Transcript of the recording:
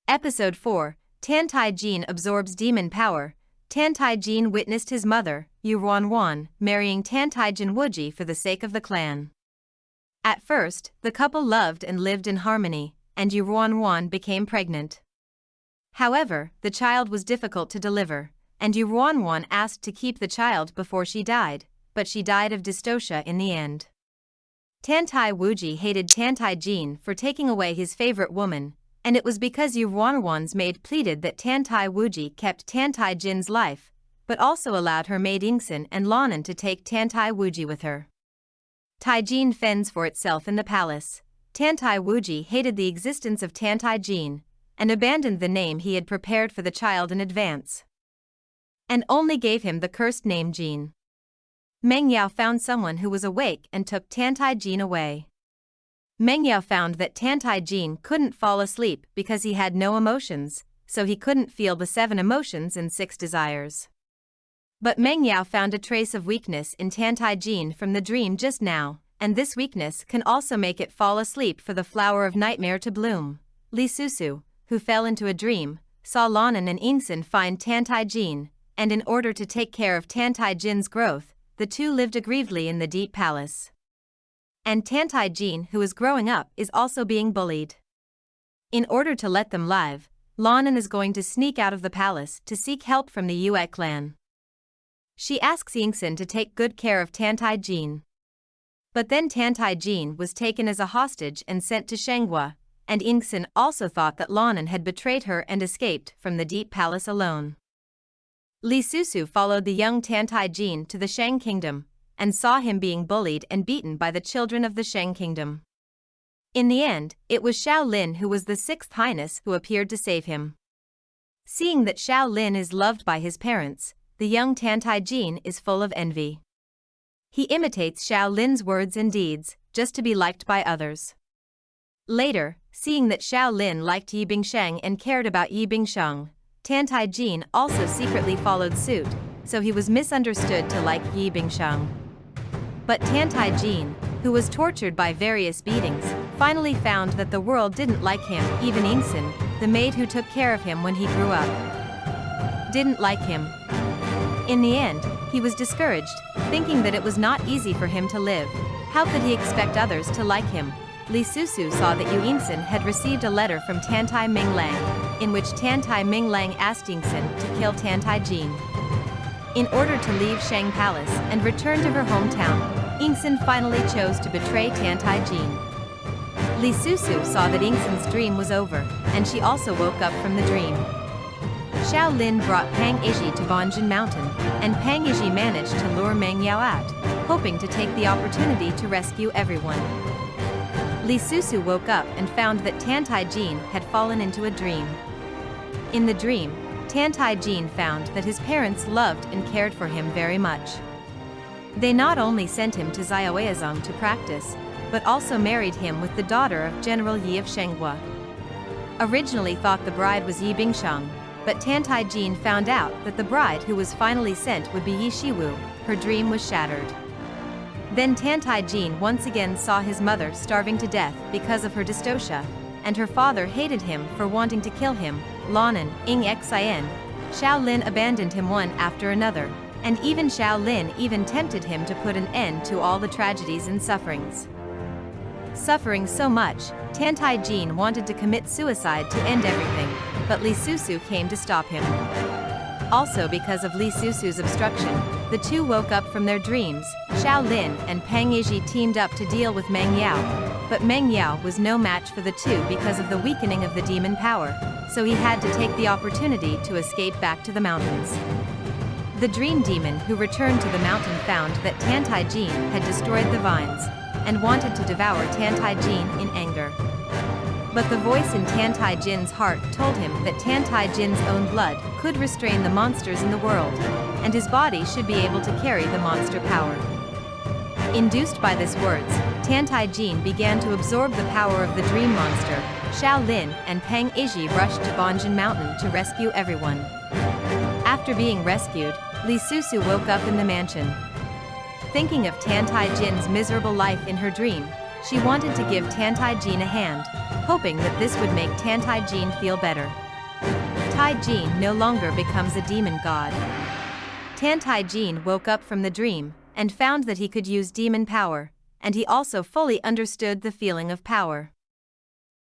Episode 4, Tantai Jin absorbs demon power. Tantai Jin witnessed his mother, Rumours, marrying Tantai Jin Wuji for the sake of the clan. At first, the couple loved and lived in harmony, and Rumours became pregnant. However, the child was difficult to deliver, and Rumours asked to keep the child before she died, but she died of dystocia in the end. Tantai Wuji hated Tantai Jin for taking away his favorite woman, and it was because Rumours' maid pleaded that Tantai Wuji kept Tantai Jin's life, but also allowed her maid Ingsen and Lonan to take Tantai Wuji with her. Tai Jin fends for itself in the palace. Tantai Wuji hated the existence of Tantai Jin, and abandoned the name he had prepared for the child in advance, and only gave him the cursed name Jin. Meng Yao found someone who was awake and took Tantai Jin away. Meng Yao found that Tantai Jin couldn't fall asleep because he had no emotions, so he couldn't feel the 7 emotions and 6 desires. But Meng Yao found a trace of weakness in Tantai Jin from the dream just now, and this weakness can also make it fall asleep for the flower of nightmare to bloom. Li Susu, who fell into a dream, saw Lonan and Ingsen find Tantai Jin, and in order to take care of Tantai Jin's growth, the two lived aggrievedly in the deep palace. And Tantai Jin, who is growing up, is also being bullied. In order to let them live, Lonan is going to sneak out of the palace to seek help from the Yue clan. She asks Ingsen to take good care of Tantai Jin. But then Tantai Jin was taken as a hostage and sent to Shanghua, and Ingsen also thought that Lonan had betrayed her and escaped from the deep palace alone. Li Susu followed the young Tantai Jin to the Shang kingdom, and saw him being bullied and beaten by the children of the Shang kingdom. In the end, it was Xiao Lin who was the 6th highness who appeared to save him. Seeing that Xiao Lin is loved by his parents, the young Tantai Jin is full of envy. He imitates Xiao Lin's words and deeds, just to be liked by others. Later, seeing that Xiao Lin liked Yi Bingsheng and cared about Yi Bingsheng, Tantai Jin also secretly followed suit, so he was misunderstood to like Yi Bingsheng. But Tantai Jin, who was tortured by various beatings, finally found that the world didn't like him. Even Ingsen, the maid who took care of him when he grew up, didn't like him. In the end, he was discouraged, thinking that it was not easy for him to live. How could he expect others to like him? Li Susu saw that Yu Ingsen had received a letter from Tantai Minglang, in which Tantai Minglang asked Ingsen to kill Tantai Jin. In order to leave Shang Palace and return to her hometown, Ingsen finally chose to betray Tantai Jin. Li Susu saw that Ingsen's dream was over, and she also woke up from the dream. Xiao Lin brought Pang Iji to Banjin Mountain, and Pang Iji managed to lure Meng Yao out, hoping to take the opportunity to rescue everyone. Li Susu woke up and found that Tantai Jin had fallen into a dream. In the dream, Tantai Jin found that his parents loved and cared for him very much. They not only sent him to Xiaoyazong to practice, but also married him with the daughter of General Yi of Shanghua. Originally thought the bride was Yi Bingsheng, but Tantai Jin found out that the bride who was finally sent would be Yi Shiwu. Her dream was shattered. Then Tantai Jin once again saw his mother starving to death because of her dystocia, and her father hated him for wanting to kill him. Lonan, Ing Xin, Xiao Lin abandoned him one after another, and even Xiao Lin even tempted him to put an end to all the tragedies and sufferings. Suffering so much, Tantai Jin wanted to commit suicide to end everything, but Li Susu came to stop him. Also because of Li Susu's obstruction, the two woke up from their dreams. Xiao Lin and Pang Iji teamed up to deal with Meng Yao, but Meng Yao was no match for the two because of the weakening of the demon power, so he had to take the opportunity to escape back to the mountains. The dream demon who returned to the mountain found that Tantai Jin had destroyed the vines, and wanted to devour Tantai Jin in anger. But the voice in Tantai Jin's heart told him that Tantai Jin's own blood could restrain the monsters in the world, and his body should be able to carry the monster power. Induced by these words, Tantai Jin began to absorb the power of the dream monster. Xiao Lin and Pang Iji rushed to Banjin Mountain to rescue everyone. After being rescued, Li Susu woke up in the mansion. Thinking of Tantai Jin's miserable life in her dream, she wanted to give Tantai Jin a hand, hoping that this would make Tantai Jin feel better. Tai Jin no longer becomes a demon god. Tantai Jin woke up from the dream and found that he could use demon power, and he also fully understood the feeling of power.